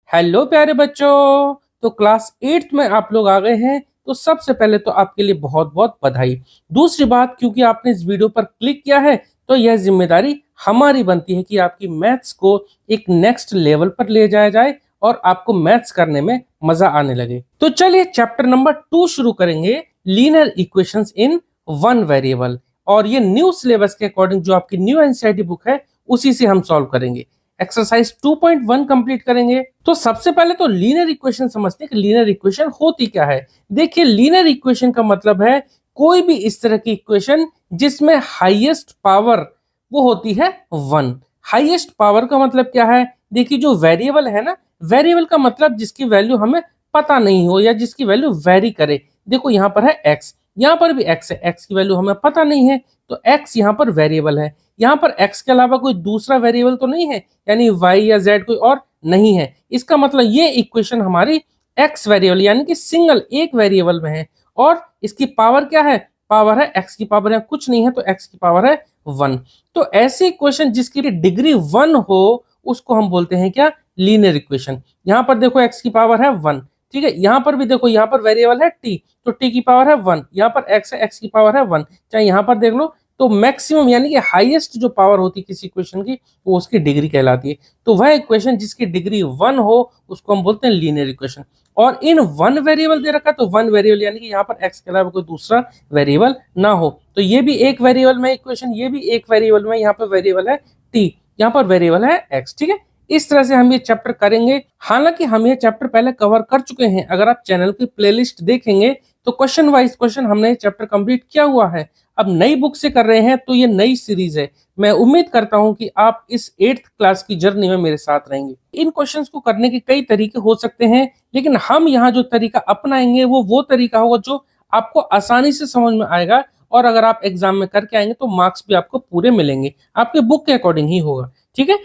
Hello प्यारे बच्चों। तो क्लास 8th में आप लोग आ गए हैं, तो सबसे पहले तो आपके लिए बहुत बहुत बधाई। दूसरी बात, क्योंकि आपने इस वीडियो पर क्लिक किया है तो यह जिम्मेदारी हमारी बनती है कि आपकी मैथ्स को एक नेक्स्ट लेवल पर ले जाया जाए और आपको मैथ्स करने में मजा आने लगे। तो चलिए चैप्टर नंबर 2 शुरू करेंगे, linear equations in one variable. और ये न्यू सिलेबस के अकॉर्डिंग जो आपकी न्यू एनसीईआरटी बुक है उसी से हम सॉल्व करेंगे। एक्सरसाइज 2.1 कंप्लीट करेंगे। तो सबसे पहले तो लीनियर इक्वेशन समझते हैं कि लीनियर इक्वेशन होती क्या है। देखिए, लीनियर इक्वेशन का मतलब है कोई भी इस तरह की इक्वेशन जिसमें हाईएस्ट पावर वो होती है 1। हाईएस्ट पावर का मतलब क्या है? देखिए, जो वेरिएबल है ना, वेरिएबल का मतलब जिसकी वैल्यू हमें पता नहीं हो या जिसकी वैल्यू वेरी करे। देखो यहाँ पर है x, यहाँ पर भी x है, x की वैल्यू हमें पता नहीं है तो x यहाँ पर वेरिएबल है। यहाँ पर x के अलावा कोई दूसरा वेरिएबल तो नहीं है, यानी y या z कोई और नहीं है। इसका मतलब ये इक्वेशन हमारी x वेरिएबल यानी कि सिंगल एक वेरिएबल में है और इसकी पावर क्या है? पावर है x की पावर है, कुछ नहीं है तो x की पावर है 1। तो ऐसी इक्वेशन जिसकी डिग्री 1 हो उसको हम बोलते हैं क्या? Linear equation. यहाँ पर देखो x की पावर है 1, ठीक है। यहाँ पर भी देखो, यहाँ पर वेरिएबल है t, तो t की पावर है 1। यहाँ पर x है, x की पावर है 1। चाहे यहाँ पर देख लो, तो मैक्सिमम यानी कि हाईएस्ट जो पावर होती है किसी इक्वेशन की वो उसकी डिग्री कहलाती है। तो वह इक्वेशन जिसकी डिग्री 1 हो उसको हम बोलते हैं लीनियर इक्वेशन। और इन वन वेरिएबल दे रखा है, तो वन वेरिएबल यानी कि यहाँ पर x के अलावा कोई दूसरा वेरिएबल ना हो। तो ये भी एक वेरिएबल में इक्वेशन, ये भी एक वेरिएबल में, यहाँ पर वेरिएबल है t, यहाँ पर वेरिएबल है x, ठीक है। इस तरह से हम ये चैप्टर करेंगे। हालांकि हम ये चैप्टर पहले कवर कर चुके हैं, अगर आप चैनल की प्लेलिस्ट देखेंगे तो क्वेश्चन वाइज क्वेश्चन हमने ये चैप्टर कंप्लीट किया हुआ है। अब नई बुक से कर रहे हैं तो ये नई सीरीज है। मैं उम्मीद करता हूं कि आप इस 8th क्लास की जर्नी में मेरे साथ रहेंगे। इन क्वेश्चंस को करने के कई तरीके हो सकते हैं, लेकिन हम यहाँ जो तरीका अपनाएंगे वो तरीका होगा जो आपको आसानी से समझ में आएगा। और अगर आप एग्जाम में करके आएंगे तो मार्क्स भी आपको पूरे मिलेंगे, आपके बुक के अकॉर्डिंग ही होगा, ठीक है।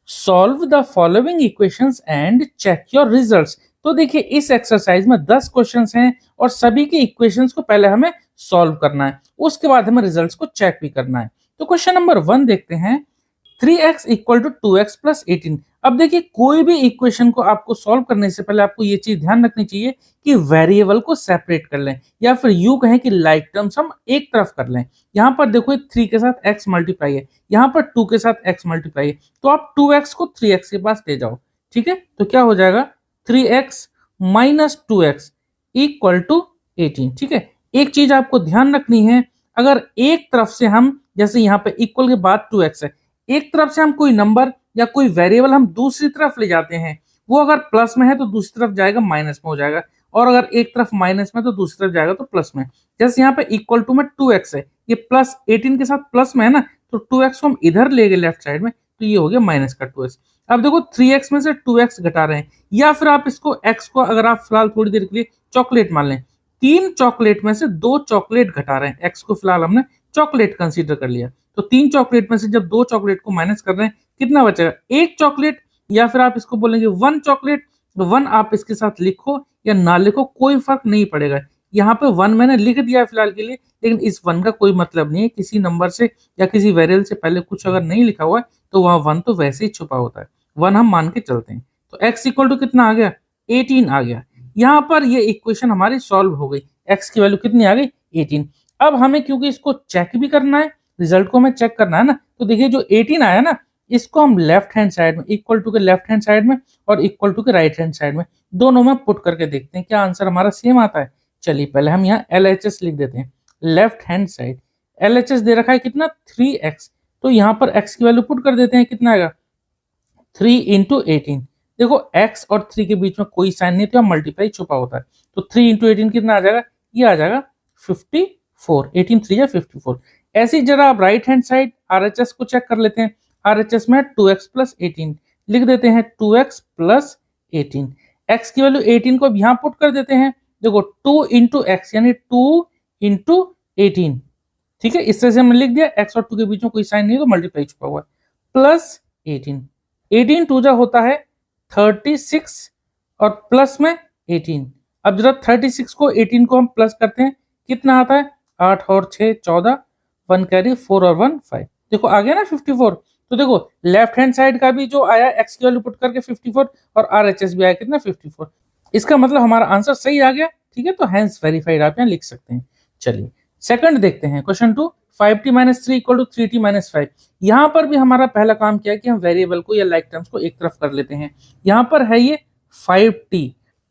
Solve the following equations and check your results. तो देखिए, इस एक्सरसाइज में 10 क्वेश्चंस हैं और सभी के इक्वेशंस को पहले हमें सॉल्व करना है, उसके बाद हमें रिजल्ट्स को चेक भी करना है। तो क्वेश्चन नंबर 1 देखते हैं। 3x equal to 2x plus 18। अब देखिए, कोई भी इक्वेशन को आपको सॉल्व करने से पहले आपको ये चीज ध्यान रखनी चाहिए कि वेरिएबल को सेपरेट कर लें, या फिर यूं कहें कि लाइक टर्म्स हम एक तरफ कर लें। यहाँ पर देखो 3 के साथ x मल्टीप्लाई है, यहाँ पर 2 के साथ x मल्टीप्लाई है, तो आप 2x को 3x के पास ले जाओ, ठीक है। तो क्या हो जाएगा? 3x minus 2x equal to 18, ठीक है। एक चीज आपको ध्यान रखनी है, अगर एक तरफ से हम, जैसे यहाँ पे इक्वल के बाद 2x है, एक तरफ से हम कोई नंबर या कोई वेरिएबल हम दूसरी तरफ ले जाते हैं, वो अगर प्लस में है तो दूसरी तरफ जाएगा माइनस में हो जाएगा, और अगर एक तरफ माइनस में तो दूसरी तरफ जाएगा तो प्लस में। जैसे यहाँ पे इक्वल टू में 2x है, ये प्लस 18 के साथ प्लस में है ना, तो 2x को हम इधर ले गए लेफ्ट साइड में, तो ये हो गया माइनस का 2x। अब देखो 3x में से 2x घटा रहे हैं, या फिर आप इसको x को अगर आप फिलहाल थोड़ी देर के लिए चॉकलेट मान लें, 3 चॉकलेट में से 2 चॉकलेट घटा रहे हैं, x को फिलहाल हमने चॉकलेट कंसीडर कर लिया, तो 3 चॉकलेट में से जब 2 चॉकलेट को माइनस कर रहे हैं कितना बचेगा? 1 चॉकलेट, या फिर आप इसको बोलेंगे 1 चॉकलेट। 1 आप इसके साथ लिखो या ना लिखो कोई फर्क नहीं पड़ेगा। यहाँ पे 1 मैंने लिख दिया फिलहाल के लिए, लेकिन इस 1 का कोई मतलब नहीं है। किसी नंबर से या किसी वेरिएबल से पहले कुछ अगर नहीं लिखा हुआ है तो वहाँ 1 तो वैसे ही छुपा होता है, 1 हम मान के चलते हैं। तो x इक्वल टू कितना आ गया? 18 आ गया। यहाँ पर ये इक्वेशन हमारी सॉल्व हो गई, x की वैल्यू कितनी आ गई? 18। अब हमें क्योंकि इसको चेक भी करना है, रिजल्ट को हमें चेक करना है ना, तो देखिए जो 18 आया ना, इसको हम लेफ्ट हैंड साइड में, इक्वल टू के लेफ्ट हैंड साइड में और इक्वल टू के राइट हैंड साइड में, दोनों में पुट करके देखते हैं क्या आंसर हमारा सेम आता है। चलिए पहले हम यहाँ LHS लिख देते हैं, लेफ्ट हैंड साइड। LHS दे रखा है कितना? 3x, तो यहाँ पर x की वैल्यू पुट कर देते हैं, कितना आएगा? 3 इंटू 18। देखो x और 3 के बीच में कोई साइन नहीं, तो यहाँ मल्टीप्लाई छुपा होता है, तो 3 इंटू 18 कितना आ जाएगा? ये आ जाएगा 54। 18 3 या 54। ऐसे ही जरा आप राइट हैंड साइड RHS को चेक कर लेते हैं। RHS में 2x प्लस 18 लिख देते हैं, 2x प्लस 18। x की वैल्यू 18 को यहाँ पुट कर देते हैं। देखो 2 इंटू एक्स यानी 2 इंटू 18, ठीक है। इस तरह से हमने लिख दिया, x और 2 के बीच में कोई साइन नहीं तो मल्टीप्लाई छुपा हुआ है, प्लस 18। 18 टू जा होता है 36 और प्लस में 18। अब जरा 36 को 18 को हम प्लस करते हैं, कितना आता है? 8 और 6 14, 1 कैरी 4 और 1 5। देखो आ गया ना 54। तो देखो लेफ्ट हैंड साइड का भी जो आया एक्स की वैल्यू पुट करके 54 और RHS भी आया कितना 54। इसका मतलब हमारा आंसर सही आ गया। ठीक है, तो हैंस वेरीफाइड आप यहाँ लिख सकते हैं। चलिए सेकंड देखते हैं, क्वेश्चन 2 5t - 3 = 3t - 5। यहाँ पर भी हमारा पहला काम क्या है कि हम वेरिएबल को या लाइक टर्म्स को एक तरफ कर लेते हैं। यहाँ पर है ये 5t,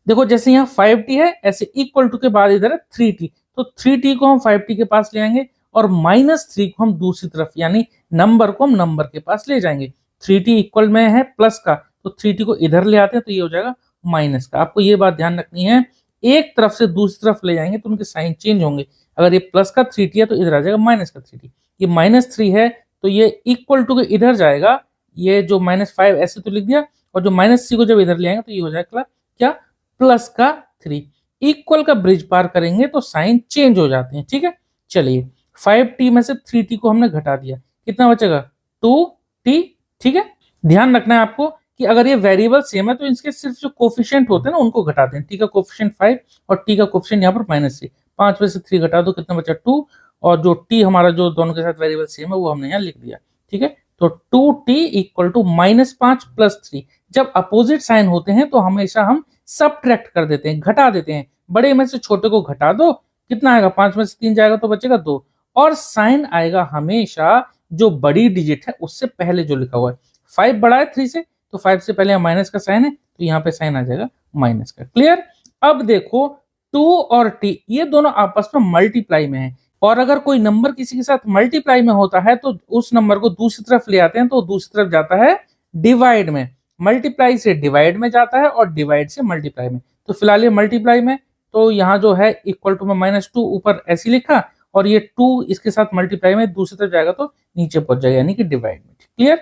देखो जैसे यहाँ 5t है ऐसे इक्वल टू के बाद इधर है 3t, तो 3t को हम 5t के पास ले आएंगे और -3 को हम दूसरी तरफ यानी नंबर को हम नंबर के पास ले जाएंगे। 3t इक्वल में है प्लस का, तो 3t को इधर ले आते हैं तो ये हो जाएगा माइनस का। आपको ये बात ध्यान रखनी है, एक तरफ से दूसरी तरफ ले जाएंगे तो उनके साइन चेंज होंगे। अगर ये प्लस का 3t है तो इधर आ जाएगा माइनस का 3t। ये -3 है तो ये इक्वल टू के इधर जाएगा, ये जो -5 ऐसे तो लिख दिया, और जो -3 को जब इधर ले आएंगे तो ये हो जाएगा क्या प्लस का 3। इक्वल का ब्रिज पार करेंगे तो साइन चेंज हो जाते हैं। ठीक है, चलिए 5t में से 3t को हमने घटा दिया, कितना बचेगा 2t। ठीक है, ध्यान रखना है आपको कि अगर ये वेरिएबल सेम है तो इसके सिर्फ जो कोफिशिएंट होते हैं ना उनको घटाते हैं। t का कोफिशिएंट 5 और t का कोफिशिएंट यहाँ पर -3, 5 में से 3 घटा दो कितना बचा 2, और जो t हमारा जो दोनों के साथ वेरिएबल सेम है वो हमने यहाँ लिख दिया। ठीक है, तो 2t = -5 + 3। जब अपोजिट साइन होते हैं तो हमेशा हम सबट्रैक्ट कर देते हैं, घटा देते हैं। बड़े में से छोटे को घटा दो, कितना आएगा 5 में से 3 जाएगा तो बचेगा 2, और साइन आएगा हमेशा जो बड़ी डिजिट है उससे पहले जो लिखा हुआ है। 5 बड़ा है 3 से, तो 5 से पहले माइनस का साइन है तो यहाँ पे साइन आ जाएगा माइनस का। क्लियर। अब देखो 2 और t ये दोनों आपस में मल्टीप्लाई में है, और अगर कोई नंबर किसी के साथ मल्टीप्लाई में होता है तो उस नंबर को दूसरी तरफ ले आते हैं तो दूसरी तरफ जाता है डिवाइड में। मल्टीप्लाई से डिवाइड में जाता है और डिवाइड से मल्टीप्लाई में। तो फिलहाल ये मल्टीप्लाई में, तो यहाँ जो है इक्वल टू में -2 ऊपर ऐसे लिखा, और ये 2 इसके साथ मल्टीप्लाई में दूसरी तरफ जाएगा तो नीचे पहुंच जाएगा यानी कि डिवाइड में। क्लियर।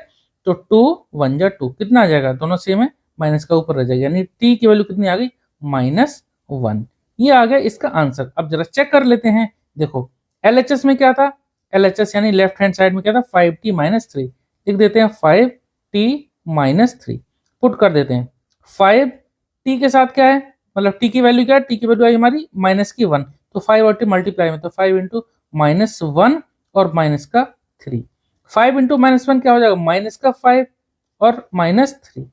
तो 2 1 जा 2 कितना आ जाएगा, दोनों सेम है, माइनस का ऊपर रह जाएगा यानी t की वैल्यू कितनी आ गई -1। ये आ गया इसका आंसर। अब जरा चेक कर लेते हैं। देखो LHS में क्या था, LHS यानी लेफ्ट हैंड साइड में क्या था 5t - 3, लिख देते हैं 5t - 3, पुट कर देते हैं। 5t के साथ क्या है, मतलब t की वैल्यू क्या है, t की वैल्यू आई हमारी -1, तो 5 और t मल्टीप्लाई में, तो 5 × -1 और -3। 5 × -1 क्या हो जाएगा -5 और -3।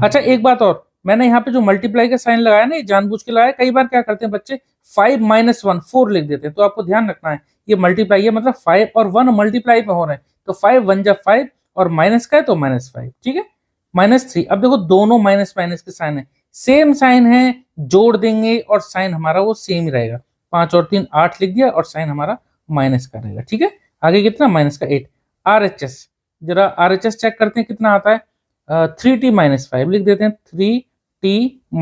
अच्छा एक बात और, मैंने यहाँ पे जो मल्टीप्लाई का साइन लगाया ना, जानबूझ के लगाया। कई बार क्या करते हैं बच्चे 5 - 1 4 लिख देते हैं, तो आपको ध्यान रखना है ये मल्टीप्लाई है, मतलब 5 और 1 मल्टीप्लाई में हो रहे हैं, तो 5 1 जा 5 और माइनस का है तो -5। ठीक है, -3। अब देखो दोनों माइनस माइनस के साइन है, सेम साइन है, जोड़ देंगे और साइन हमारा वो सेम ही रहेगा। 5 और 3 8 लिख दिया और साइन हमारा माइनस का रहेगा। ठीक है, आगे कितना -8। RHS, जरा RHS चेक करते हैं कितना आता है, 3t - 5 लिख देते हैं, 3t -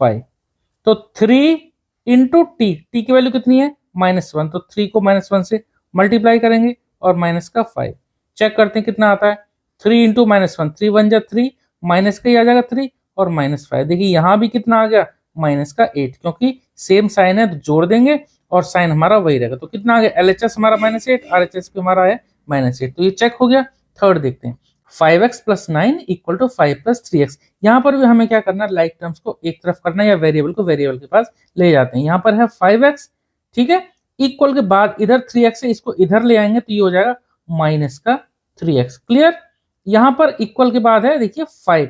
5, तो 3 × t की वैल्यू कितनी है -1, तो 3 को -1 से मल्टीप्लाई करेंगे और -5 चेक करते हैं कितना आता है। 3 × -1 3 1 जा 3, माइनस का ही आ जाएगा 3 और -5। देखिए यहाँ भी कितना आ गया -8, क्योंकि सेम साइन है तो जोड़ देंगे और साइन हमारा वही रहेगा। तो कितना आ गया, LHS हमारा -8, RHS भी हमारा है -8, तो ये चेक हो गया। थर्ड देखते हैं, 5x + 9 = 5 + 3x। यहाँ पर भी हमें क्या करना है, लाइक टर्म्स को एक तरफ करना है या वेरिएबल को वेरिएबल के पास ले जाते हैं। यहाँ पर है 5x, ठीक है, इक्वल के बाद इधर 3x है, इसको इधर ले आएंगे तो ये हो जाएगा -3x। क्लियर। यहाँ पर इक्वल के बाद है देखिए 5,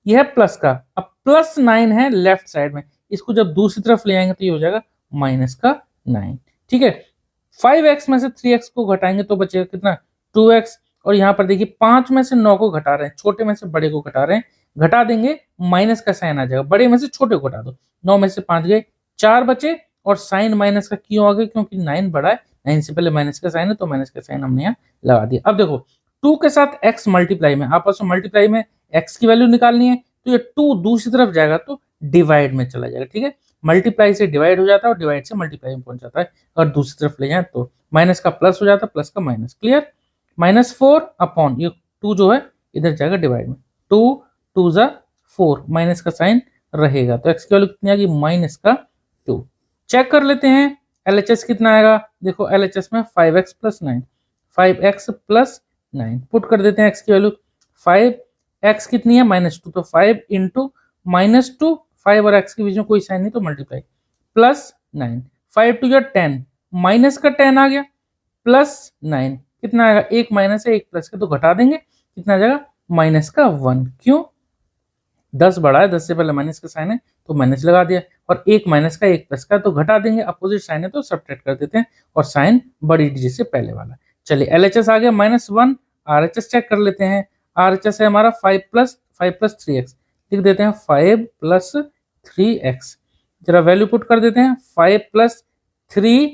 ये है प्लस का, अब +9 है लेफ्ट साइड में, इसको जब दूसरी तरफ ले आएंगे तो ये हो जाएगा -9। ठीक है, 5x में से 3x को घटाएंगे तो बचेगा कितना 2x, और यहाँ पर देखिए 5 में से 9 को घटा रहे हैं, छोटे में से बड़े को घटा रहे हैं, घटा देंगे माइनस का साइन आ जाएगा, बड़े में से छोटे को घटा दो, 9 में से 5 गए, 4 बचे, और साइन माइनस का क्यों आ गया, क्योंकि 9 बड़ा है, 9 से पहले माइनस का साइन है तो माइनस का साइन हमने यहाँ लगा दिया। अब देखो 2 के साथ x मल्टीप्लाई में, आपस में मल्टीप्लाई में x की वैल्यू निकालनी है, तो ये 2 दूसरी तरफ जाएगा तो डिवाइड में चला जाएगा। ठीक है, मल्टीप्लाई से डिवाइड हो जाता है और डिवाइड से मल्टीप्लाई में पहुंच जाता है, और दूसरी तरफ ले जाए तो माइनस का प्लस हो जाता है, प्लस का माइनस। क्लियर। -4 अपॉन ये 2 जो है इधर जाएगा डिवाइड में, 2 2 जा 4, माइनस का साइन रहेगा, तो x की वैल्यू कितनी आ गई -2। चेक कर लेते हैं LHS कितना आएगा। देखो LHS में 5x + 9, 5x + 9 पुट कर देते हैं x की वैल्यू, 5x कितनी है -2, तो 5 × -2, 5 और x के बीच में कोई साइन नहीं तो मल्टीप्लाई, +9, 5 2 या 10, माइनस का 10 आ गया, +9, कितना आएगा, एक माइनस है एक प्लस का, तो घटा देंगे, कितना आ जाएगा माइनस का 1। क्यों, 10 बड़ा है, 10 से पहले माइनस का साइन है तो माइनस लगा दिया, और एक माइनस का एक प्लस का, तो घटा देंगे, अपोजिट साइन है तो सब्ट्रैक्ट कर देते हैं, और साइन बड़ी डिजिट से पहले वाला। चलिए एलएचएस आ गया -1, आरएचएस चेक कर लेते हैं। आरएचएस है हमारा 5 प्लस 3x, लिख देते हैं 5 प्लस 3x, जरा वैल्यू पुट कर देते हैं, 5 प्लस 3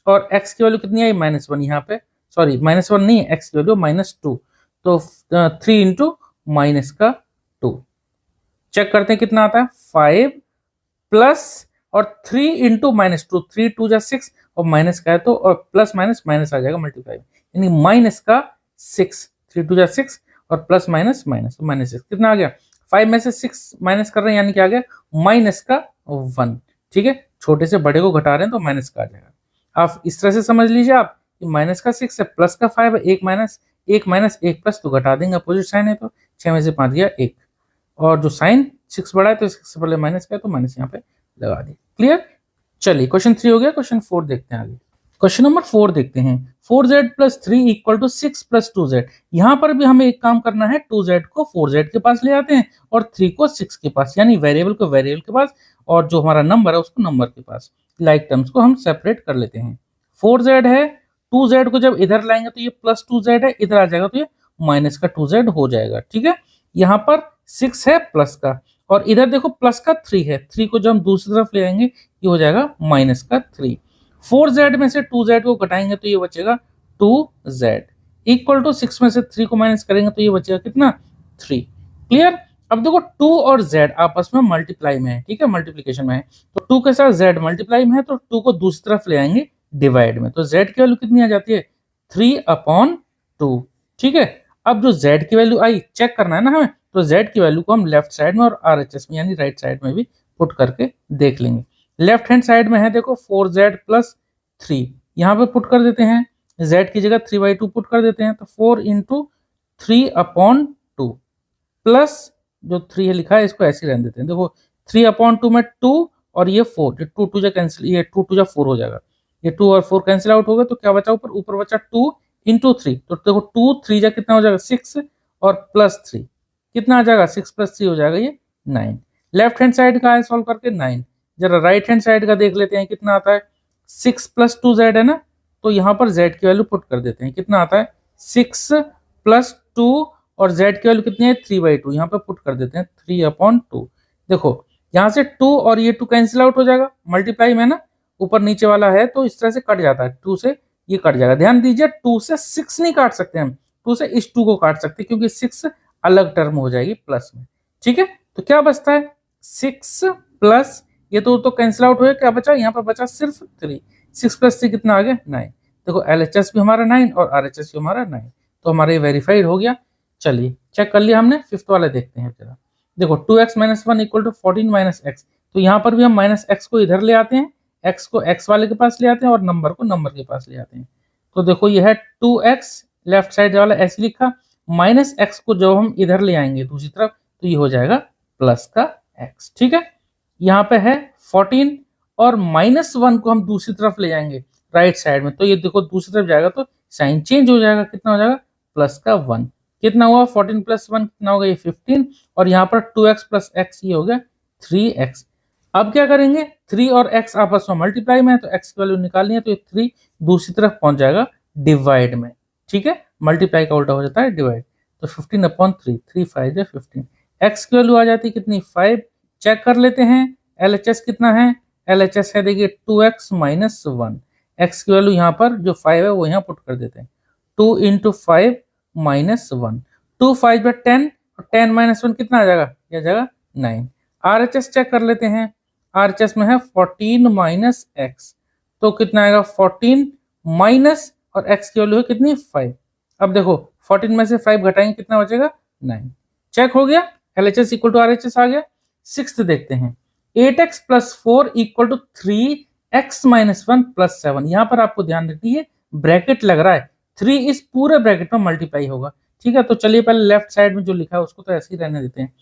और x की वैल्यू कितनी आई -1, यहाँ पे सॉरी -1 नहीं है, x की वैल्यू -2, तो 3 इंटू माइनस का 2, चेक करते हैं कितना आता है, 5 प्लस और 3 इंटू -2, 3 2 जा 6 और माइनस का है तो, और प्लस माइनस माइनस आ जाएगा मल्टीप्लाई, यानी माइनस का 6, 3 2 जा 6 और प्लस माइनस माइनस, तो -6 कितना आ गया, 5 में से 6 माइनस कर रहे हैं यानी क्या आ गया माइनस का 1। ठीक है, छोटे से बड़े को घटा रहे हैं तो माइनस का आ जाएगा। आप इस तरह से समझ लीजिए आप कि माइनस का 6 है, प्लस का 5 है, एक माइनस एक प्लस, तो घटा देंगे, अपोजिट साइन है तो 6 में से 5 गया 1, और जो साइन 6 बड़ा है तो इससे पहले माइनस का है तो माइनस यहाँ पे लगा दिए। क्लियर, चलिए क्वेश्चन 3 हो गया, क्वेश्चन 4 देखते हैं आगे। क्वेश्चन नंबर 4 देखते हैं, 4z plus 3 equal to 6 plus 2z। यहाँ पर भी हमें एक काम करना है, 2z को 4z के पास ले आते हैं और 3 को 6 के पास, यानी वेरिएबल को वेरिएबल के पास और जो हमारा नंबर है उसको नंबर के पास। लाइक टर्म्स को हम सेपरेट कर लेते हैं। 4z है, 2z को जब इधर लाएंगे तो ये प्लस 2z है, इधर आ जाएगा तो ये माइनस का 2z हो जाएगा। ठीक है, यहाँ पर 6 है प्लस का, और इधर देखो प्लस का 3 है, 3 को जब हम दूसरी तरफ ले आएंगे ये हो जाएगा माइनस का 3। 4z में से 2z को घटाएंगे तो ये बचेगा 2z, इक्वल टू 6 में से 3 को माइनस करेंगे तो ये बचेगा कितना 3। क्लियर, अब देखो 2 और z आपस में मल्टीप्लाई में है, ठीक है, मल्टीप्लीकेशन में है, तो 2 के साथ z मल्टीप्लाई में है तो 2 को दूसरी तरफ ले आएंगे डिवाइड में, तो z की वैल्यू कितनी आ जाती है 3/2। ठीक है, अब जो z की वैल्यू आई चेक करना है ना हमें, तो z की वैल्यू को हम लेफ्ट साइड में और RHS में यानी राइट साइड में भी पुट करके देख लेंगे। लेफ्ट हैंड साइड में है देखो 4z प्लस 3, यहाँ पे पुट कर देते हैं, z की जगह 3/2 पुट कर देते हैं, तो 4 इंटू 3/2 प्लस जो 3 है लिखा है इसको ऐसे रहने देते हैं। देखो 3/2 में 2 और ये 4, ये 2 2 जा कैंसिल, ये 2 2 जा 4 हो जाएगा, ये 2 और 4 कैंसिल आउट हो गए, तो क्या बचा ऊपर, ऊपर बचा 2 इंटू 3, तो देखो 2 3 जा कितना हो जाएगा 6 और प्लस 3 कितना आ जाएगा 6 प्लस 3 हो जाएगा ये 9। लेफ्ट हैंड साइड का है सॉल्व करके 9, जरा राइट हैंड साइड का देख लेते हैं कितना आता है, 6 प्लस 2z है ना, तो यहाँ पर z की वैल्यू पुट कर देते हैं, कितना आता है 6 प्लस 2 और z की वैल्यू कितनी है 3/2, यहाँ पे पुट कर देते हैं 3/2। देखो यहाँ से 2 और ये 2 कैंसिल आउट हो जाएगा, मल्टीप्लाई में ना ऊपर नीचे वाला है तो इस तरह से कट जाता है, 2 से ये कट जाएगा। ध्यान दीजिए 2 से 6 नहीं काट सकते हम, 2 से इस 2 को काट सकते क्योंकि 6 अलग टर्म हो जाएगी प्लस में। ठीक है, तो क्या बचता है 6 प्लस ये तो कैंसिल आउट हो गया, क्या बचा यहाँ पर बचा सिर्फ 3, 6 प्लस 3 कितना आ गया 9। देखो LHS भी हमारा 9 और RHS भी हमारा 9, तो हमारा ये वेरीफाइड हो गया। चलिए चेक कर लिया हमने, फिफ्थ वाला देखते हैं जरा। देखो 2x - 1 इक्वल टू 14 - x, तो यहाँ पर भी हम -x को इधर ले आते हैं, x को x वाले के पास ले आते हैं और नंबर को नंबर के पास ले आते हैं। तो देखो ये है 2x, लेफ्ट साइड वाला ऐसे लिखा, -x को जब हम इधर ले आएंगे दूसरी तरफ तो ये हो जाएगा प्लस का x। ठीक है, यहाँ पे है 14 और -1 को हम दूसरी तरफ ले जाएंगे राइट साइड में, तो ये देखो दूसरी तरफ जाएगा तो साइन चेंज हो जाएगा, कितना हो जाएगा प्लस का 1। कितना हुआ 14 + 1 कितना होगा ये 15, और यहाँ पर 2x + x ये हो गया 3x। अब क्या करेंगे 3 और x आपस में मल्टीप्लाई में है तो x की वैल्यू निकालनी है, तो ये 3 दूसरी तरफ पहुंच जाएगा डिवाइड में। ठीक है, मल्टीप्लाई का उल्टा हो जाता है डिवाइड, तो 15/3, 3 5 जा 15, x की वैल्यू आ जाती है कितनी 5। चेक कर लेते हैं LHS कितना है, LHS है देखिए 2x - 1, x की वैल्यू यहाँ पर जो 5 है वो यहाँ पुट कर देते हैं, 2 × 5 - 1, 2 5 × 10 और 10 - 1 कितना आ जाएगा, ये आ जाएगा 9। RHS चेक कर लेते हैं, RHS में है 14 - x, तो कितना आएगा 14 माइनस और x की वैल्यू है कितनी 5। अब देखो 14 में से 5 घटाएंगे कितना बचेगा 9। चेक हो गया, LHS = RHS आ गया। सिक्स्थ देखते हैं 8x + 4 = 3x - 1 + 7। यहाँ पर आपको ध्यान रखिए ब्रैकेट लग रहा है, 3 इस पूरे ब्रैकेट में मल्टीप्लाई होगा। ठीक है, तो चलिए पहले लेफ्ट साइड में जो लिखा है उसको तो ऐसे ही रहने देते हैं,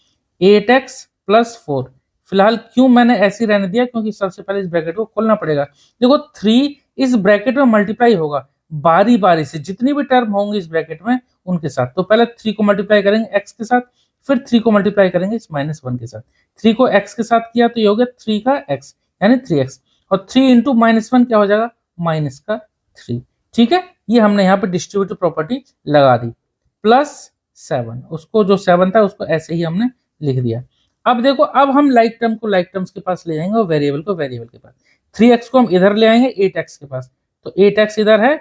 8x + 4। फिलहाल क्यों मैंने ऐसे ही रहने दिया, क्योंकि सबसे पहले इस ब्रैकेट को खोलना पड़ेगा। देखो 3 इस ब्रैकेट में मल्टीप्लाई होगा, बारी बारी से जितनी भी टर्म होंगी इस ब्रैकेट में उनके साथ। तो पहले 3 को मल्टीप्लाई करेंगे x के साथ, फिर 3 को मल्टीप्लाई करेंगे इस -1 के साथ। 3 को x के साथ किया तो ये हो गया 3 का x यानी 3x, और 3 इंटू -1 क्या हो जाएगा माइनस का 3। ठीक है, ये हमने यहाँ पे डिस्ट्रीब्यूटिव प्रॉपर्टी लगा दी। +7, उसको जो 7 था उसको ऐसे ही हमने लिख दिया। अब देखो, अब हम लाइक टर्म को लाइक टर्म्स के पास ले जाएंगे और वेरिएबल को वेरिएबल के पास। 3x को हम इधर ले आएंगे 8x के पास, तो 8x इधर है,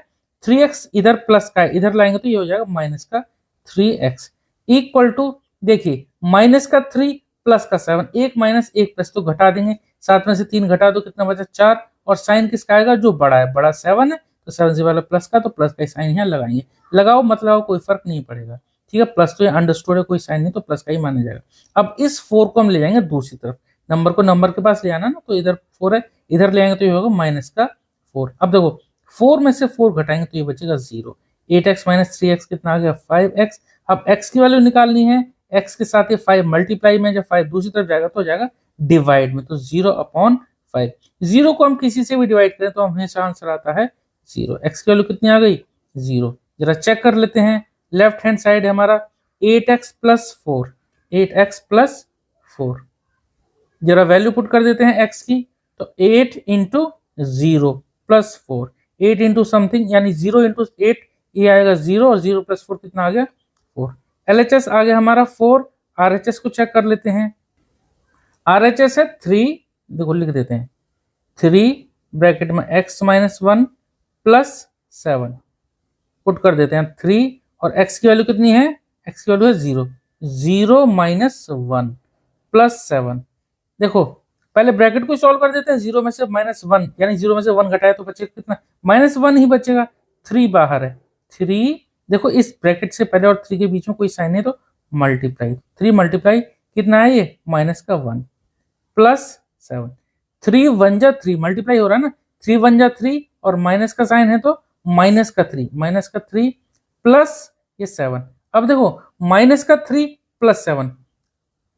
3x इधर प्लस का है, इधर लाएंगे तो ये हो जाएगा माइनस का 3x इक्वल टू, देखिए माइनस का 3 प्लस का 7, 1 माइनस 1 प्लस तो घटा देंगे, 7 में से 3 घटा दो कितना बचा 4, और साइन किसका आएगा जो बड़ा है, बड़ा 7 है तो 7 से वाला प्लस का, तो प्लस का साइन यहाँ लगाएंगे। लगाओ मतलब कोई फर्क नहीं पड़ेगा। ठीक है, प्लस तो ये अंडरस्टूड है, कोई साइन नहीं तो प्लस का ही माना जाएगा। अब इस 4 को हम ले जाएंगे दूसरी तरफ, नंबर को नंबर के पास ले आना ना, तो इधर 4 है, इधर ले आएंगे तो ये होगा माइनस का 4। अब देखो 4 में से 4 घटाएंगे तो ये बचेगा 0। 8x माइनस 3x कितना आ गया 5x। अब x की वैल्यू निकालनी है, x के साथ ये 5 मल्टीप्लाई में, जब 5 दूसरी तरफ जाएगा तो हो जाएगा डिवाइड में, तो 0/5। 0 को हम किसी से भी डिवाइड करें तो हमेशा आंसर आता है 0। x की वैल्यू कितनी आ गई 0। जरा चेक कर लेते हैं, लेफ्ट हैंड साइड है हमारा 8x प्लस 4, 8x प्लस 4। जरा वैल्यू पुट कर देते हैं x की, तो 8 इंटू 0 प्लस 4, 8 इंटू समथिंग यानी 0 इंटू 8, ये आएगा 0, और 0 प्लस 4 कितना आ गया 4। LHS आ गया हमारा 4। RHS को चेक कर लेते हैं, RHS है 3, देखो लिख देते हैं 3 ब्रैकेट में x माइनस 1 प्लस 7, पुट कर देते हैं 3, और x की वैल्यू कितनी है, x की वैल्यू है 0, 0 माइनस 1 प्लस 7। देखो पहले ब्रैकेट को सॉल्व कर देते हैं, 0 में से -1 यानी 0 में से 1 घटाए तो बचेगा कितना -1 ही बचेगा, 3 बाहर है 3। देखो इस ब्रैकेट से पहले और 3 के बीच में कोई साइन है तो मल्टीप्लाई, 3 मल्टीप्लाई कितना है ये -1 प्लस 7, 3 1 जा 3 मल्टीप्लाई हो रहा है ना, 3 1 जा 3 और माइनस का साइन है तो -3 प्लस ये 7। अब देखो -3 प्लस 7,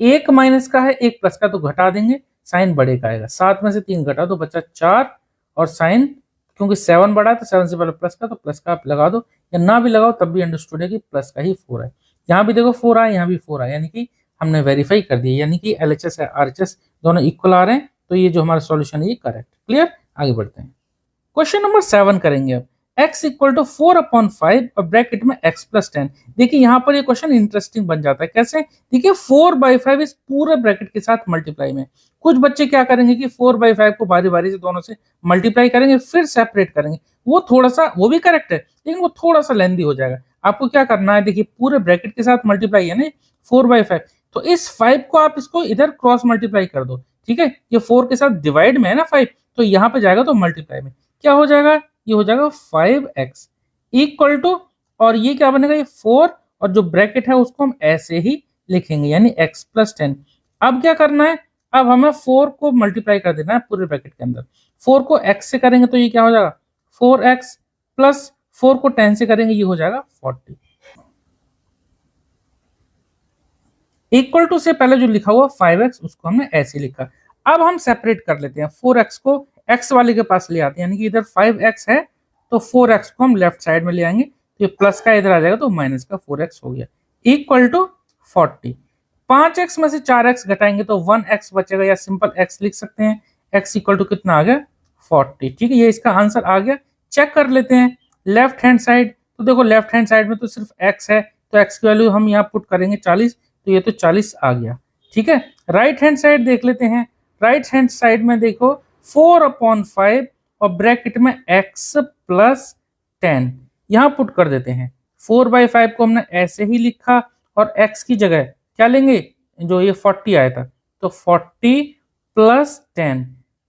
एक माइनस का है एक प्लस का, तो घटा देंगे साइन बड़े का आएगा, 7 में से 3 घटा तो बचा 4, और साइन क्योंकि 7 बड़ा है तो 7 से पहले प्लस का, तो प्लस का आप लगा दो या ना भी लगाओ तब भी अंडरस्टूड है कि प्लस का ही 4 है। यहाँ भी देखो 4 आया, यहाँ भी 4 आया, यानी कि हमने वेरीफाई कर दिया, यानी कि LHS है RHS दोनों इक्वल आ रहे हैं, तो ये जो हमारा सॉल्यूशन है ये करेक्ट। क्लियर, आगे बढ़ते हैं। क्वेश्चन नंबर 7 करेंगे अब, x इक्वल टू 4/5 और ब्रैकेट में x प्लस 10। देखिए यहाँ पर ये क्वेश्चन इंटरेस्टिंग बन जाता है, कैसे, देखिए 4/5 इस पूरे ब्रैकेट के साथ मल्टीप्लाई में। कुछ बच्चे क्या करेंगे कि 4/5 को बारी बारी से दोनों से मल्टीप्लाई करेंगे फिर सेपरेट करेंगे, वो थोड़ा सा, वो भी करेक्ट है लेकिन वो थोड़ा सा लेंदी हो जाएगा। आपको क्या करना है, देखिए पूरे ब्रैकेट के साथ मल्टीप्लाई है ना 4/5, तो इस 5 को आप इसको इधर क्रॉस मल्टीप्लाई कर दो। ठीक है, ये 4 के साथ डिवाइड में है ना 5, तो यहाँ पे जाएगा तो मल्टीप्लाई में क्या हो जाएगा, ये हो जाएगा 5x इक्वल टू, और ये क्या बनेगा ये 4, और जो ब्रैकेट है उसको हम ऐसे ही लिखेंगे यानी x प्लस 10। अब क्या करना है, अब हमें 4 को मल्टीप्लाई कर देना है पूरे ब्रैकेट के अंदर। 4 को x से करेंगे तो ये क्या हो जाएगा 4x प्लस 4 को 10 से करेंगे ये हो जाएगा 40 इक्वल टू से पहले जो लिखा हुआ 5x उसको हमने ऐसे लिखा। अब हम सेपरेट कर लेते हैं, 4x को x वाले के पास ले आते हैं, यानी कि इधर 5x है तो 4x को हम लेफ्ट साइड में ले आएंगे, तो ये प्लस का इधर आ जाएगा तो माइनस का 4x हो गया इक्वल टू 40। 5x में से 4x घटाएंगे तो 1x बचेगा, या सिंपल x लिख सकते हैं, x इक्वल टू कितना आ गया 40। ठीक है, ये इसका आंसर आ गया। चेक कर लेते हैं लेफ्ट हैंड साइड, तो देखो लेफ्ट हैंड साइड में तो सिर्फ x है, तो x की वैल्यू हम यहाँ पुट करेंगे 40, तो ये तो 40 आ गया। ठीक है, राइट हैंड साइड देख लेते हैं, राइट हैंड साइड में देखो 4/5 और ब्रैकेट में x प्लस 10 यहाँ पुट कर देते हैं। 4/5 को हमने ऐसे ही लिखा और x की जगह क्या लेंगे, जो ये 40 आया था तो 40 प्लस 10,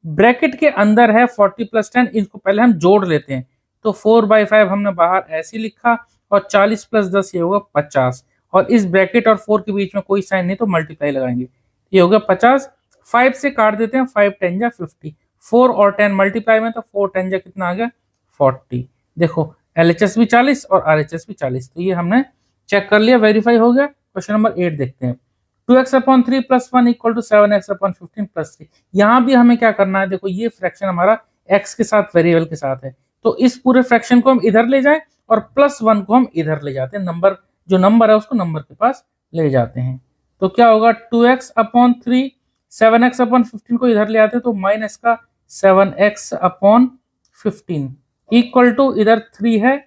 ब्रैकेट के अंदर है 40 प्लस 10, इसको पहले हम जोड़ लेते हैं, तो 4/5 हमने बाहर ऐसे लिखा और 40 प्लस 10 ये होगा 50, और इस ब्रैकेट और 4 के बीच में कोई साइन नहीं तो मल्टीप्लाई लगाएंगे, ये हो गया 50। 5 से काट देते हैं, 5 10 जा 50, 4 और 10 मल्टीप्लाई में तो 4 10 जा कितना आ गया 40। देखो LHS भी 40 और RHS भी 40, तो ये हमने चेक कर लिया, वेरीफाई हो गया। क्वेश्चन नंबर 8 देखते हैं, 2x/3 plus 1 equal to 7x/15 plus 3। यहाँ भी हमें क्या करना है, देखो ये फ्रैक्शन हमारा x के साथ वेरिएबल के साथ है, तो इस पूरे फ्रैक्शन को हम इधर ले जाएं और +1 को हम इधर ले जाते हैं, नंबर जो नंबर है उसको नंबर के पास ले जाते हैं। तो क्या होगा 2x/3, 7x/15 को इधर ले आते हैं तो माइनस का 7x/15 इक्वल टू इधर 3 है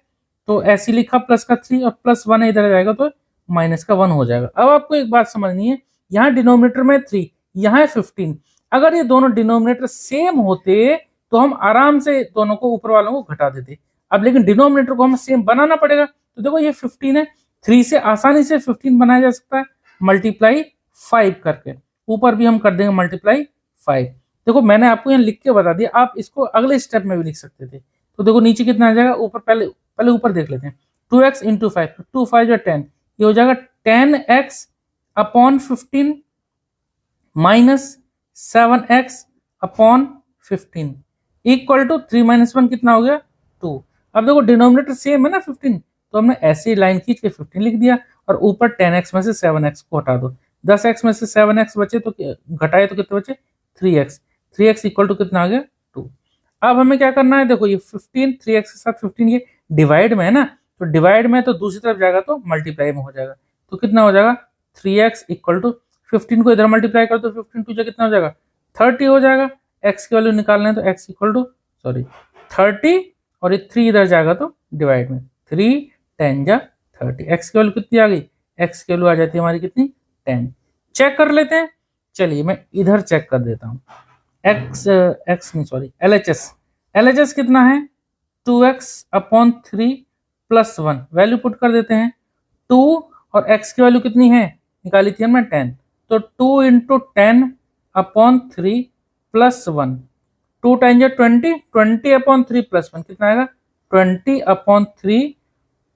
तो ऐसे लिखा प्लस का 3 और +1 इधर जाएगा तो माइनस का 1 हो जाएगा। अब आपको एक बात समझनी है, यहाँ डिनोमिनेटर में 3, यहाँ है 15। अगर ये दोनों डिनोमिनेटर सेम होते तो हम आराम से दोनों को ऊपर वालों को घटा देते। अब लेकिन डिनोमिनेटर को हमें सेम बनाना पड़ेगा, तो देखो ये 15 है, 3 से आसानी से 15 बनाया जा सकता है मल्टीप्लाई 5 करके, ऊपर भी हम कर देंगे मल्टीप्लाई 5। देखो मैंने आपको यहाँ लिख के बता दिया, आप इसको अगले स्टेप में भी लिख सकते थे। तो देखो नीचे कितना आ जाएगा, ऊपर पहले ऊपर देख लेते हैं। 2x इंटू 5, 2 5 जो 10, ये हो जाएगा 10x/15 minus 7x/15 equal to 3 - 1 कितना हो गया 2। अब देखो डिनोमिनेटर सेम है ना 15, तो हमने ऐसी लाइन खींच के 15 लिख दिया और ऊपर 10x में से 7x को हटा दो, 10x में से 7x बचे तो घटाए तो कितने बचे 3x, 3x इक्वल टू कितना आ गया 2। अब हमें क्या करना है, देखो ये 15 3x के साथ 15 ये डिवाइड में है ना, तो डिवाइड में तो दूसरी तरफ जाएगा तो मल्टीप्लाई में हो जाएगा, तो कितना हो जाएगा 3x इक्वल टू 15 को इधर मल्टीप्लाई कर दो, 15 टू कितना हो जाएगा 30 हो जाएगा। x की वैल्यू निकालना है तो x इक्वल टू 30 और ये 3 इधर जाएगा तो डिवाइड में 3 10 जा 30, x की वैल्यू कितनी आ गई, x की वैल्यू आ जाती है हमारी कितनी 10। चेक कर लेते हैं, चलिए मैं इधर चेक कर देता हूँ। LHS कितना है 2x/3 + 1, वैल्यू पुट कर देते हैं 2 और x की वैल्यू कितनी है निकाली थी हमने 10, तो 2 × 10/3 + 1, 2 10 जा 20, 20/3 + 1 कितना आएगा 20/3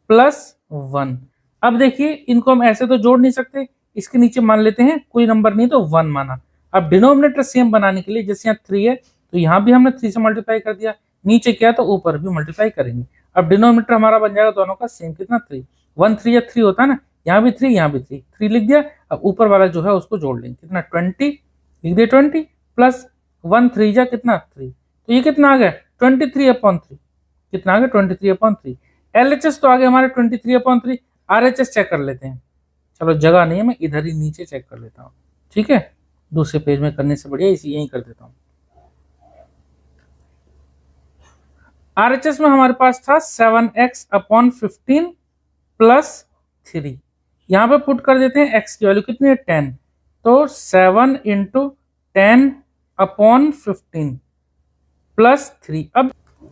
+ 1। अब देखिए इनको हम ऐसे तो जोड़ नहीं सकते, इसके नीचे मान लेते हैं कोई नंबर नहीं तो 1 माना। अब डिनोमिनेटर सेम बनाने के लिए जैसे यहाँ 3 है तो यहाँ भी हमने 3 से मल्टीप्लाई कर दिया, नीचे क्या तो ऊपर भी मल्टीप्लाई करेंगे। अब डिनोमिनेटर हमारा बन जाएगा दोनों का सेम कितना 3, 1 3 या 3 होता है ना, यहाँ भी 3 यहाँ भी 3 लिख दिया। अब ऊपर वाला जो है उसको जोड़ लेंगे कितना 20 लिख दिया 20 प्लस 1 3 जा कितना 3, तो ये कितना आ गया 23/3, कितना आ गया 23/3। LHS तो आ गया हमारे 23/3। RHS चेक कर लेते हैं, चलो जगह नहीं है मैं इधर ही नीचे चेक कर लेता हूँ, ठीक है दूसरे पेज में करने से बढ़िया इसी यही कर देता हूँ। RHS में हमारे पास था 7x/15 + 3, यहाँ पे पुट कर देते हैं x की वैल्यू कितनी है 10, तो 7 × 10/15 + 3।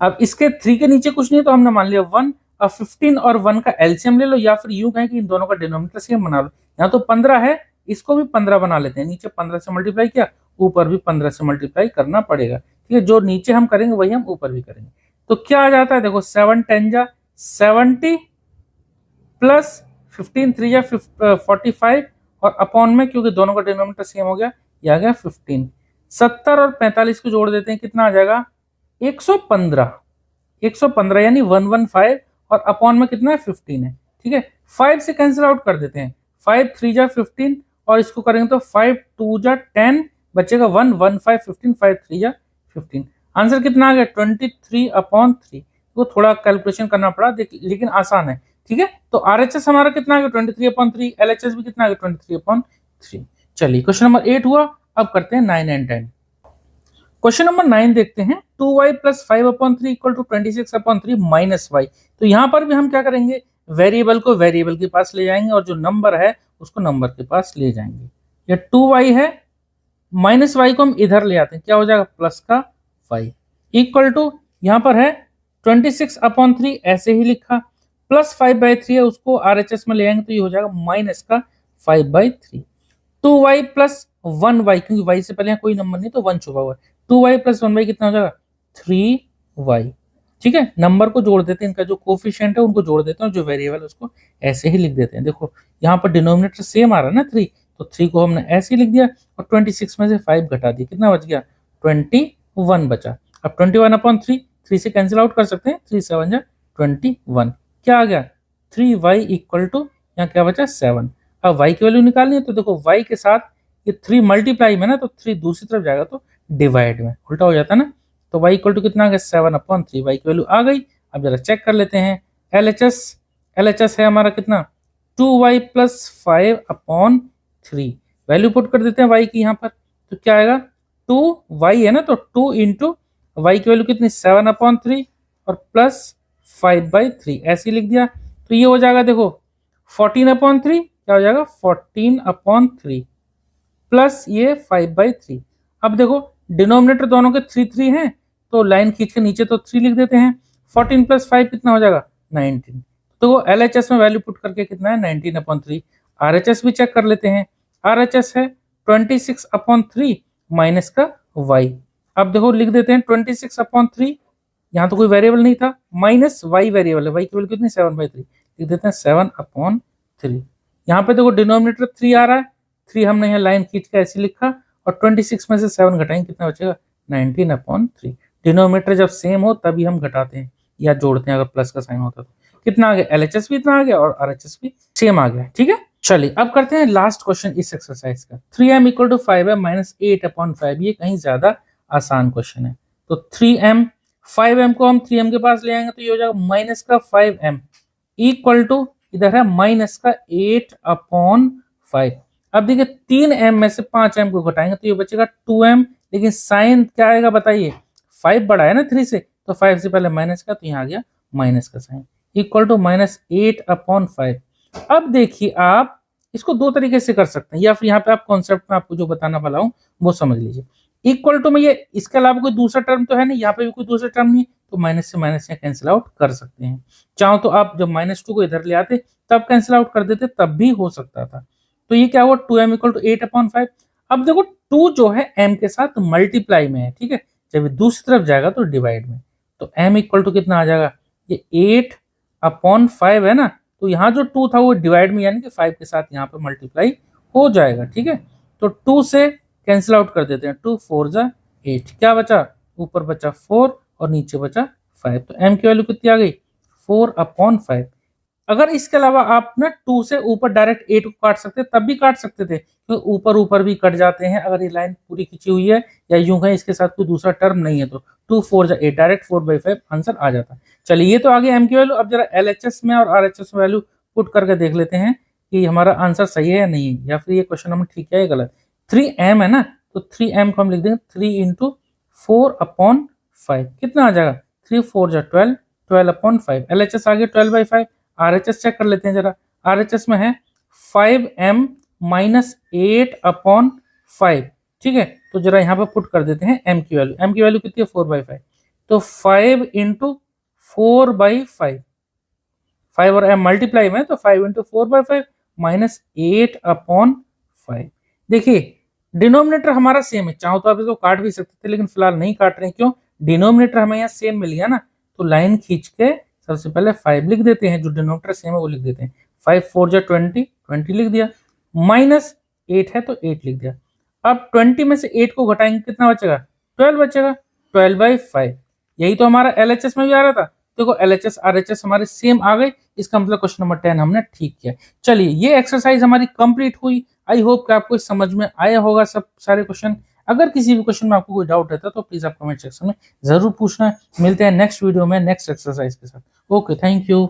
अब इसके 3 के नीचे कुछ नहीं तो हमने मान लिया 1। अब 15 और 1 का एलसीएम ले लो या फिर यूं कहें कि इन दोनों का डिनोमिनेटर सेम बना लो। यहाँ तो 15 है, इसको भी 15 बना लेते हैं, नीचे 15 से मल्टीप्लाई किया ऊपर भी 15 से मल्टीप्लाई करना पड़ेगा, ठीक है जो नीचे हम करेंगे वही हम ऊपर भी करेंगे। तो क्या आ जाता है देखो 7 10 जा 70 प्लस 15 3 जा 45 और अपॉन में क्योंकि दोनों का डिनोमिनेटर सेम हो गया ये आ गया 15। 70 और 45 को जोड़ देते हैं कितना आ जाएगा 115 यानी 115 और अपॉन में कितना है 15 है, ठीक है 5 से कैंसिल आउट कर देते हैं, 5 3 जा 15 और इसको करेंगे तो 5 2 जा 10 बचेगा 1 1 5 15 5 3 जा 15। आंसर कितना आ गया 23/3। तो थोड़ा कैलकुलेशन करना पड़ा लेकिन आसान है, ठीक है। तो RHS हमारा कितना आ गया 23/3, LHS भी कितना आ गया 23/3। चलिए क्वेश्चन नंबर 8 हुआ, अब करते हैं 9 एंड 10। क्वेश्चन नंबर 9 देखते हैं 2y + 5/3 equal to 26/3 minus y। तो यहाँ पर भी हम क्या करेंगे वेरिएबल को वेरिएबल के पास ले जाएंगे और जो नंबर है उसको नंबर के पास ले जाएंगे। ये 2y है माइनस y को हम इधर ले आते हैं क्या हो जाएगा प्लस का 5 इक्वल टू यहाँ पर है 26/3 ऐसे ही लिखा प्लस 5/3 है उसको RHS में ले आएंगे तो ये हो जाएगा माइनस का 5/3। 2y + 1y क्योंकि y से पहले यहाँ कोई नंबर नहीं तो 1 छुपा हुआ है, 2y + 1y कितना हो जाएगा 3y, ठीक है। नंबर को जोड़ देते हैं, इनका जो कोफिशिएंट है उनको जोड़ देते हैं और जो वेरिएबल है उसको ऐसे ही लिख देते हैं। देखो यहाँ पर डिनोमिनेटर सेम आ रहा है ना 3, तो 3 को हमने ऐसे ही लिख दिया और 26 में से 5 घटा दिया कितना बच गया 21 बचा। अब 21/3 3 से कैंसिल आउट कर सकते हैं, 3 7 जा 21 क्या आ गया 3y इक्वल टू यहाँ क्या बचा 7। अब y की वैल्यू निकालनी है तो देखो y के साथ ये 3 मल्टीप्लाई में ना तो 3 दूसरी तरफ जाएगा तो डिवाइड में उल्टा हो जाता है ना, तो y इक्वल टू कितना आ गया 7/3, y की वैल्यू आ गई। अब जरा चेक कर लेते हैं LHS है हमारा कितना 2y प्लस 5/3, वैल्यू पुट कर देते हैं y की यहाँ पर, तो क्या आएगा 2y है ना, तो 2 इंटू y की वैल्यू कितनी 7/3 और प्लस 5/3 ऐसे ही लिख दिया। तो ये हो जाएगा देखो 14/3, क्या हो जाएगा 14/3 प्लस ये 5/3। अब देखो डिनोमिनेटर दोनों के 3 हैं, तो लाइन खींच के नीचे तो 3 लिख देते हैं। 14 प्लस 5 कितना हो जाएगा 19। तो LHS में वैल्यू पुट करके कितना है 19/3। RHS भी चेक कर लेते हैं, RHS है 26/3 माइनस का y। अब देखो लिख देते हैं 26/3, यहाँ तो कोई वेरिएबल नहीं था, माइनस y वेरिएबल है, y की वैल्यू कितनी 7/3, लिख देते हैं 7/3। यहाँ पे देखो डिनोमिनेटर 3 आ रहा है, 3 हमने यहाँ लाइन खींच के ऐसे लिखा, और 26 में से 7 घटाएंगे कितना बचेगा 19/3। डिनोमिनेटर जब सेम हो तभी हम घटाते हैं या जोड़ते हैं, अगर प्लस का साइन होता तो। कितना आ गया LHS भी इतना आ गया और RHS भी सेम आ गया। ठीक है, चलिए अब करते हैं लास्ट क्वेश्चन इस एक्सरसाइज का। 3m equal to 5m minus 8/5, ये कहीं ज्यादा आसान क्वेश्चन है। तो 3m 5m को हम 3m के पास ले आएंगे तो ये हो जाएगा माइनस का 5m इक्वल टू इधर है माइनस का 8/5। अब देखिए 3m में से 5m को घटाएंगे तो ये बचेगा 2m, लेकिन साइन क्या आएगा बताइए, 5 बड़ा है ना 3 से, तो 5 से पहले माइनस का, तो यहाँ आ गया माइनस का साइन इक्वल टू माइनस 8/5। अब देखिए आप इसको दो तरीके से कर सकते हैं, या फिर यहाँ पे आप कॉन्सेप्ट में आपको जो बताना वाला हूँ वो समझ लीजिए। इक्वल टू में ये इसके अलावा कोई दूसरा टर्म तो है नहीं, यहाँ पे भी कोई दूसरा टर्म नहीं है, तो माइनस से माइनस यहाँ कैंसिल आउट कर सकते हैं। चाहो तो आप जब -2 को इधर ले आते तब कैंसिल आउट कर देते, तब भी हो सकता था। तो ये क्या हुआ 2m इक्वल टू 8/5। अब देखो 2 जो है m के साथ मल्टीप्लाई में है, ठीक है, जब दूसरी तरफ जाएगा तो डिवाइड में, तो m इक्वल टू कितना आ जाएगा, ये 8/5 है ना, तो यहाँ जो 2 था वो डिवाइड में यानी कि 5 के साथ यहाँ पे मल्टीप्लाई हो जाएगा। ठीक है, तो 2 से कैंसिल आउट कर देते हैं, 2 4 जा 8, क्या बचा, ऊपर बचा 4 और नीचे बचा 5, तो m की वैल्यू कितनी आ गई 4/5। अगर इसके अलावा आप ना 2 से ऊपर डायरेक्ट 8 को काट सकते तब भी काट सकते थे, तो ऊपर ऊपर भी कट जाते हैं अगर ये लाइन पूरी खींची हुई है या यूं है इसके साथ कोई दूसरा टर्म नहीं है, तो 2 4 जा 8 डायरेक्ट 4/5 आंसर आ जाता है। चलिए ये तो आगे m की वैल्यू। अब जरा LHS में और RHS में वैल्यू पुट करके देख लेते हैं कि हमारा आंसर सही है या नहीं है, या फिर ये क्वेश्चन हमें ठीक है या गलत। 3m है ना, तो 3m को हम लिख देंगे 3 इंटू 4/5, कितना आ जाएगा 3 4 जा 12, 12/5। LHS आ गया 12/5। RHS चेक कर लेते हैं जरा, RHS में है 5m माइनस 8/5। ठीक है, तो जरा यहाँ पे पुट कर देते हैं m की वैल्यू कितनी है 4/5, तो 5 इंटू 4/5, 5 और m मल्टीप्लाई में, तो 5 इंटू 4/5 माइनस 8/5। देखिए डिनोमिनेटर हमारा सेम है, चाहो तो आप इसको काट भी सकते थे, लेकिन फिलहाल नहीं काट रहे हैं, क्यों, डिनोमिनेटर हमें यहाँ सेम मिल गया ना, तो लाइन खींच के सबसे पहले 5 लिख देते हैं, जो डिनोमिनेटर सेम है वो लिख देते हैं, 5 4 जा 20, 20 लिख दिया, माइनस 8 है तो 8 लिख दिया। अब 20 में से 8 को घटाएंगे कितना बचेगा 12 बचेगा, 12/5। यही तो हमारा LHS में भी आ रहा था, देखो LHS RHS हमारे सेम आ गए, इसका मतलब क्वेश्चन नंबर 10 हमने ठीक किया। चलिए ये एक्सरसाइज हमारी कंप्लीट हुई। आई होप कि आपको समझ में आया होगा सब सारे क्वेश्चन। अगर किसी भी क्वेश्चन में आपको कोई डाउट रहता है तो प्लीज आप कमेंट सेक्शन में जरूर पूछना। मिलते हैं नेक्स्ट वीडियो में नेक्स्ट एक्सरसाइज के साथ। Okay, thank you.